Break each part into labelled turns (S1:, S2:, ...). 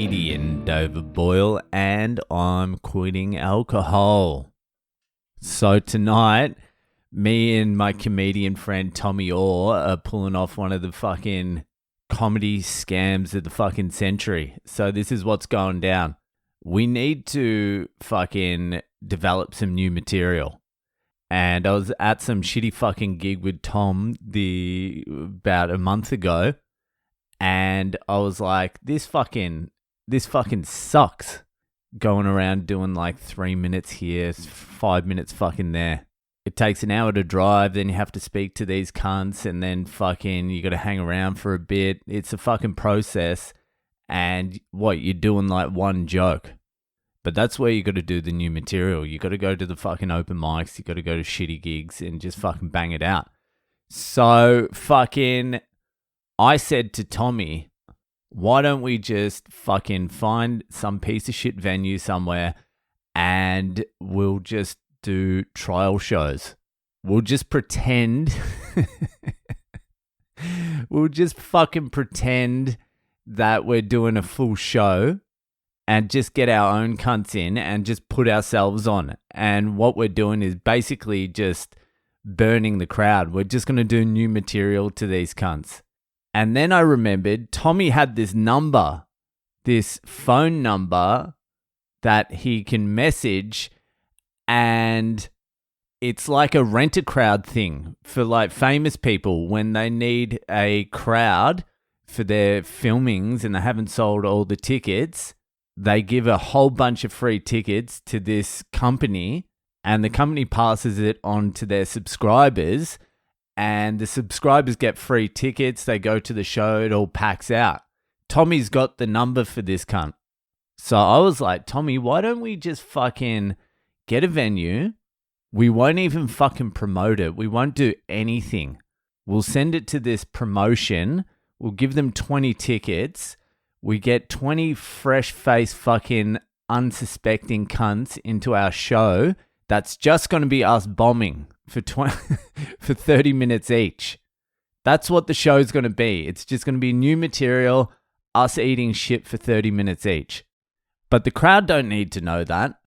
S1: comedian Dover Boyle, and I'm quitting alcohol. So tonight, me and my comedian friend Tommy Orr are pulling off one of the fucking comedy scams of the fucking century. So this is what's going down. We need to fucking develop some new material. And I was at some shitty fucking gig with Tom about a month ago. And I was like, this fucking sucks. Going around doing like 3 minutes here, 5 minutes fucking there. It takes an hour to drive, then you have to speak to these cunts, and then fucking you got to hang around for a bit. It's a fucking process. And what, you're doing like one joke. But that's where you got to do the new material. You got to go to the fucking open mics. You got to go to shitty gigs and just fucking bang it out. So fucking, I said to Tommy, why don't we just fucking find some piece of shit venue somewhere and we'll just do trial shows. We'll just pretend. We'll just fucking pretend that we're doing a full show and just get our own cunts in and just put ourselves on. And what we're doing is basically just burning the crowd. We're just going to do new material to these cunts. And then I remembered Tommy had this number, this phone number that he can message, and it's like a rent-a-crowd thing for like famous people when they need a crowd for their filmings and they haven't sold all the tickets. They give a whole bunch of free tickets to this company, and the company passes it on to their subscribers. And the subscribers get free tickets. They go to the show. It all packs out. Tommy's got the number for this cunt. So I was like, Tommy, why don't we just fucking get a venue? We won't even fucking promote it. We won't do anything. We'll send it to this promotion. We'll give them 20 tickets. We get 20 fresh-faced fucking unsuspecting cunts into our show. That's just going to be us bombing for 30 minutes each. That's what the show's going to be. It's just going to be new material, us eating shit for 30 minutes each. But the crowd don't need to know that.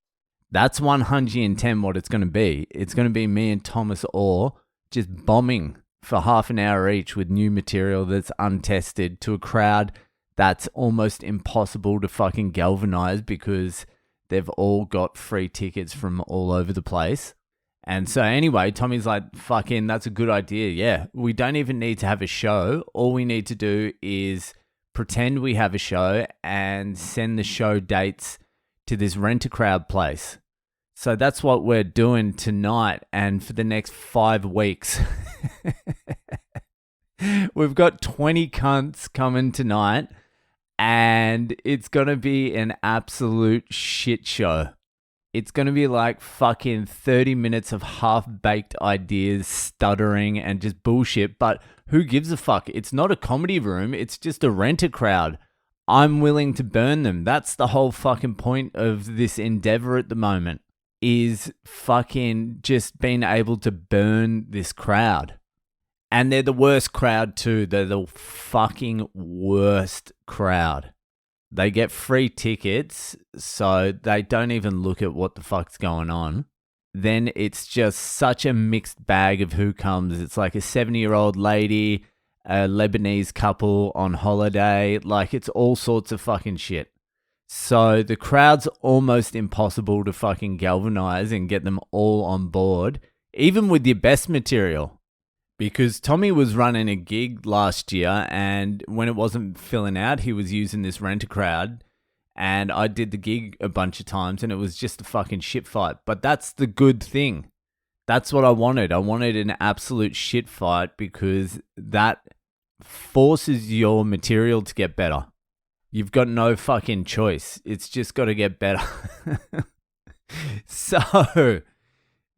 S1: That's 110 what it's going to be. It's going to be me and Thomas Orr just bombing for half an hour each with new material that's untested to a crowd that's almost impossible to fucking galvanize because they've all got free tickets from all over the place. And so anyway, Tommy's like, fucking, that's a good idea. Yeah, we don't even need to have a show. All we need to do is pretend we have a show and send the show dates to this rent-a-crowd place. So that's what we're doing tonight and for the next 5 weeks. We've got 20 cunts coming tonight and it's going to be an absolute shit show. It's going to be like fucking 30 minutes of half-baked ideas, stuttering and just bullshit. But who gives a fuck? It's not a comedy room. It's just a rent-a-crowd. I'm willing to burn them. That's the whole fucking point of this endeavor at the moment, is fucking just being able to burn this crowd. And they're the worst crowd too. They're the fucking worst crowd. They get free tickets, so they don't even look at what the fuck's going on. Then it's just such a mixed bag of who comes. It's like a 70-year-old lady, a Lebanese couple on holiday. Like, it's all sorts of fucking shit. So the crowd's almost impossible to fucking galvanize and get them all on board, even with your best material. Because Tommy was running a gig last year, and when it wasn't filling out, he was using this rent-a-crowd, and I did the gig a bunch of times, and it was just a fucking shit fight. But that's the good thing. That's what I wanted. I wanted an absolute shit fight because that forces your material to get better. You've got no fucking choice. It's just got to get better. So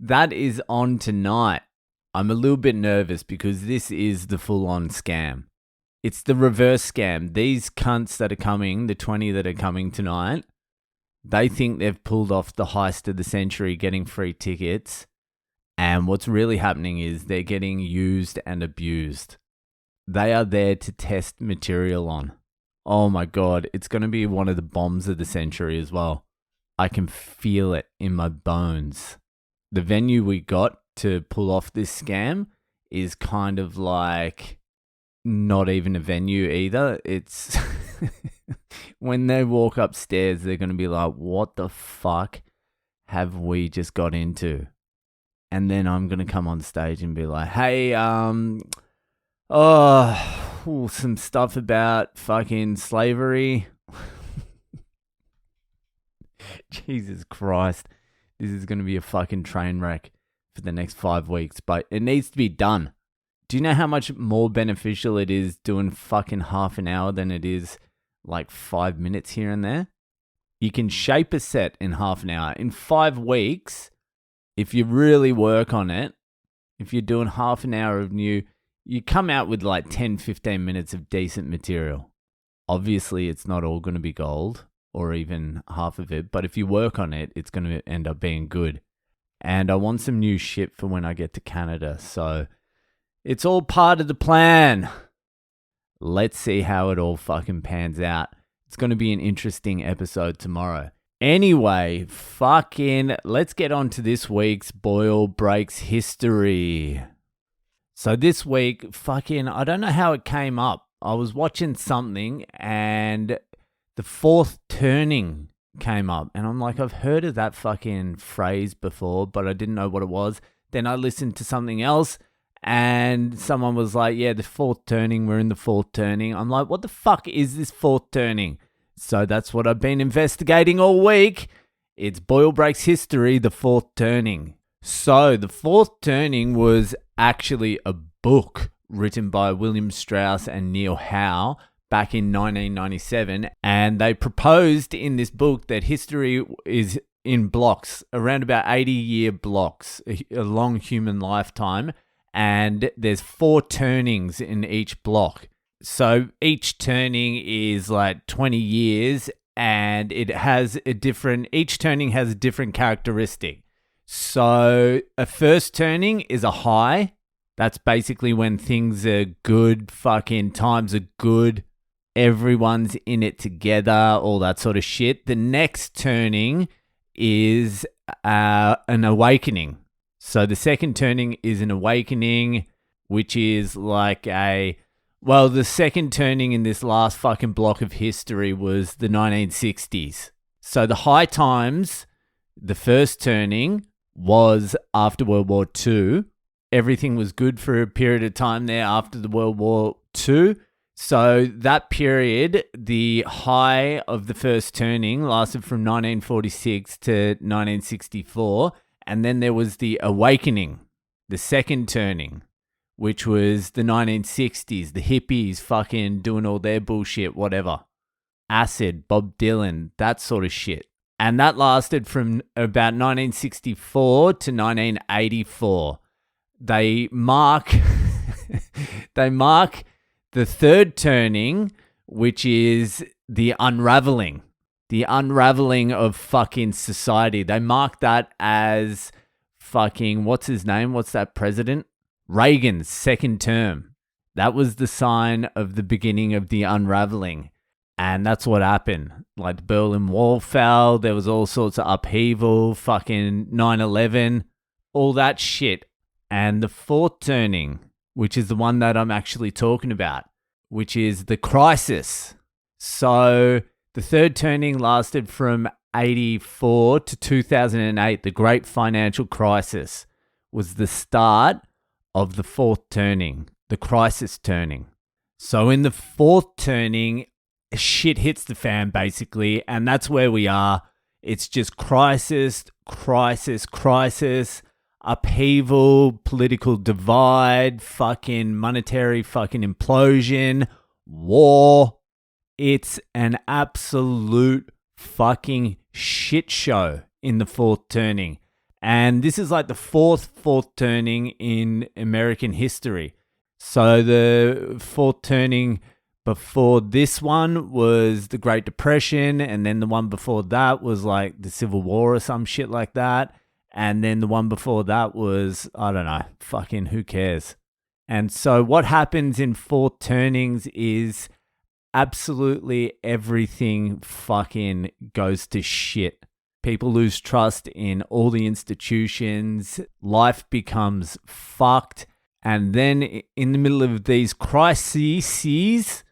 S1: that is on tonight. I'm a little bit nervous because this is the full-on scam. It's the reverse scam. These cunts that are coming, the 20 that are coming tonight, they think they've pulled off the heist of the century getting free tickets. And what's really happening is they're getting used and abused. They are there to test material on. Oh my God. It's going to be one of the bombs of the century as well. I can feel it in my bones. The venue we got to pull off this scam is kind of like not even a venue either. It's when they walk upstairs, they're going to be like, what the fuck have we just got into? And then I'm going to come on stage and be like, hey, some stuff about fucking slavery. Jesus Christ. This is going to be a fucking train wreck for the next 5 weeks, but it needs to be done. Do you know how much more beneficial it is doing fucking half an hour than it is like 5 minutes here and there? You can shape a set in half an hour. In 5 weeks, if you really work on it, if you're doing half an hour of new, you come out with like 10, 15 minutes of decent material. Obviously, it's not all going to be gold or even half of it, but if you work on it, it's going to end up being good. And I want some new shit for when I get to Canada, so it's all part of the plan. Let's see how it all fucking pans out. It's going to be an interesting episode tomorrow. Anyway, let's get on to this week's Boyle Breaks history. So this week, I don't know how it came up. I was watching something and the fourth turning came up. And I'm like, I've heard of that fucking phrase before, but I didn't know what it was. Then I listened to something else and someone was like, yeah, the fourth turning, we're in the fourth turning. I'm like, what the fuck is this fourth turning? So that's what I've been investigating all week. It's Boyle Breaks history, the fourth turning. So the fourth turning was actually a book written by William Strauss and Neil Howe back in 1997. And they proposed in this book that history is in blocks, around about 80-year blocks, a long human lifetime. And there's 4 turnings in each block. So each turning is like 20 years and each turning has a different characteristic. So a first turning is a high. That's basically when things are good, fucking times are good. Everyone's in it together, all that sort of shit. The next turning is an awakening. So the second turning is an awakening, which is like the second turning in this last fucking block of history was the 1960s. So the high times, the first turning was after World War II. Everything was good for a period of time there after the World War II. So that period, the high of the first turning lasted from 1946 to 1964. And then there was the awakening, the second turning, which was the 1960s, the hippies fucking doing all their bullshit, whatever. Acid, Bob Dylan, that sort of shit. And that lasted from about 1964 to 1984. They mark the third turning, which is the unraveling of fucking society. They mark that as fucking, what's his name? What's that president? Reagan's second term. That was the sign of the beginning of the unraveling. And that's what happened. Like the Berlin Wall fell. There was all sorts of upheaval, fucking 9/11, all that shit. And the fourth turning, which is the one that I'm actually talking about, which is the crisis. So the third turning lasted from 84 to 2008. The great financial crisis was the start of the fourth turning, the crisis turning. So in the fourth turning, shit hits the fan basically, and that's where we are. It's just crisis, upheaval, political divide, fucking monetary fucking implosion, war. It's an absolute fucking shit show in the fourth turning. And this is like the fourth turning in American history. So the fourth turning before this one was the Great Depression, and then the one before that was like the Civil War or some shit like that. And then the one before that was, I don't know, fucking who cares? And so what happens in fourth turnings is absolutely everything fucking goes to shit. People lose trust in all the institutions. Life becomes fucked. And then in the middle of these crises,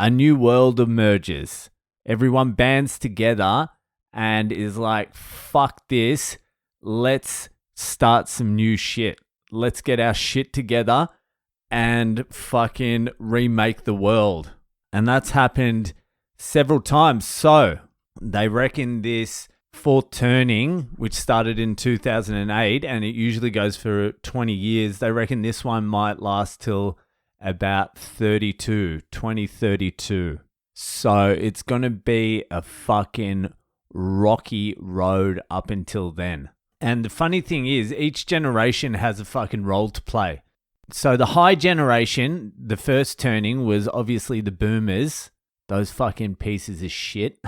S1: a new world emerges. Everyone bands together and is like, fuck this. Let's start some new shit. Let's get our shit together and fucking remake the world. And that's happened several times. So they reckon this fourth turning, which started in 2008, and it usually goes for 20 years, they reckon this one might last till about 2032. So it's going to be a fucking rocky road up until then. And the funny thing is, each generation has a fucking role to play. So the high generation, the first turning was obviously the boomers, those fucking pieces of shit.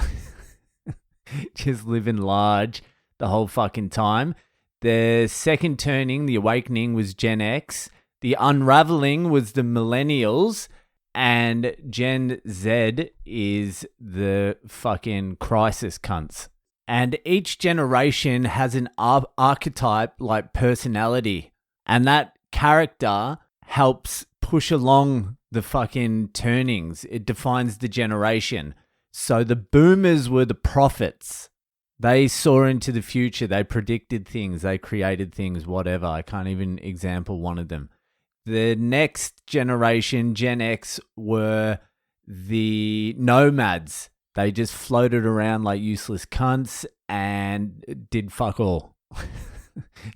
S1: Just living large the whole fucking time. The second turning, the awakening, was Gen X. The unraveling was the millennials. And Gen Z is the fucking crisis cunts. And each generation has an archetype like personality. And that character helps push along the fucking turnings. It defines the generation. So the boomers were the prophets. They saw into the future. They predicted things. They created things, whatever. I can't even example one of them. The next generation, Gen X, were the nomads. They just floated around like useless cunts and did fuck all.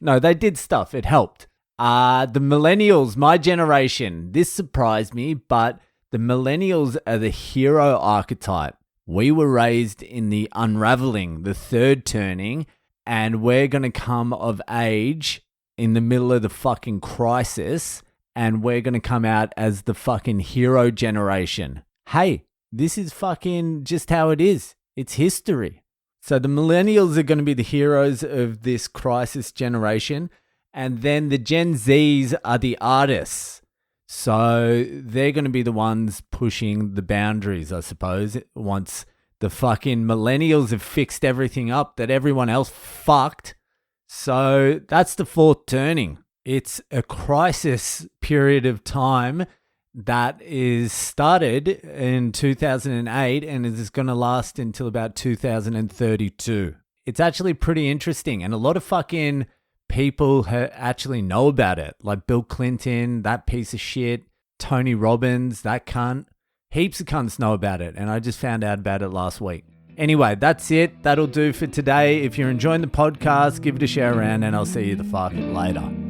S1: No, they did stuff. It helped. The millennials, my generation, this surprised me, but the millennials are the hero archetype. We were raised in the unraveling, the third turning, and we're going to come of age in the middle of the fucking crisis, and we're going to come out as the fucking hero generation. Hey, this is fucking just how it is. It's history. So the millennials are going to be the heroes of this crisis generation, and then the Gen Zs are the artists. So they're going to be the ones pushing the boundaries, I suppose, once the fucking millennials have fixed everything up that everyone else fucked. So that's the fourth turning. It's a crisis period of time that is started in 2008 and is going to last until about 2032. It's actually pretty interesting, and a lot of fucking people actually know about it, like Bill Clinton, that piece of shit, Tony Robbins, that cunt. Heaps of cunts know about it, and I just found out about it last week. Anyway, that's it. That'll do for today. If you're enjoying the podcast, give it a share around, and I'll see you the fuck later.